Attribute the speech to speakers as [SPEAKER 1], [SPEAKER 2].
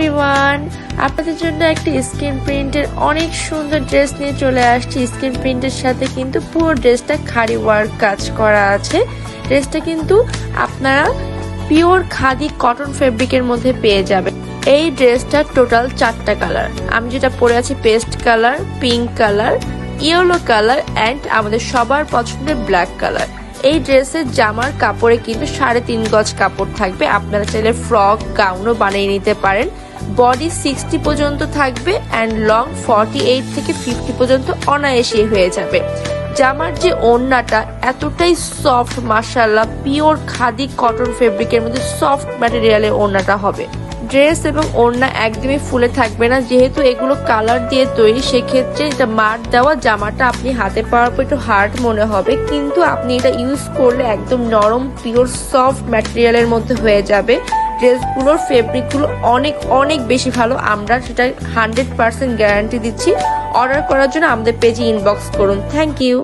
[SPEAKER 1] Everyone, আপনাদের জন্য একটি স্ক্রিন প্রিন্টের অনেক সুন্দর ড্রেস নিয়ে চলে আসছি। স্ক্রিন প্রিন্টের সাথে কিন্তু পুরো ড্রেসটা খাড়ি ওয়ার্ক কাজ করা আছে। ড্রেসটা কিন্তু আপনারা পিওর খাদি কটন ফেব্রিকের মধ্যে পেয়ে যাবেন। এই ড্রেসটার টোটাল 4টা কালার। আমি যেটা পরে আছি paste colour, pink colour, yellow colour and আমাদের সবার পছন্দের ব্ল্যাক কালার। এই ড্রেসের জামার কাপড়ে কিন্তু 3.5 গজ কাপড় থাকবে। আপনারা চাইলে ফ্রক গাউনও বানিয়ে নিতে পারেন। বডি 60 পর্যন্ত থাকবে অ্যান্ড লং 48 থেকে 50 পর্যন্ত অনায়াসে হয়ে যাবে। জামার যে ওড়নাটা এতটাই সফট, মাশাআল্লাহ, পিওর খাদি কটন ফেব্রিকের মধ্যে সফট ম্যাটেরিয়ালের ওড়নাটা হবে। ড্রেস এবং ওড়না একদমই ফুলে থাকবে না, যেহেতু এগুলো কালার দিয়ে তৈরি। সেক্ষেত্রে এটা মার দেওয়া জামাটা আপনি হাতে পাওয়ার পর একটু হার্ড মনে হবে, কিন্তু আপনি এটা ইউজ করলে একদম নরম পিওর সফট ম্যাটেরিয়ালের মধ্যে হয়ে যাবে। ড্রেসগুলোর ফেব্রিকগুলো অনেক অনেক বেশি ভালো, আমরা সেটা 100% গ্যারান্টি দিচ্ছি। অর্ডার করার জন্য আমাদের পেজে ইনবক্স করুন। Thank you.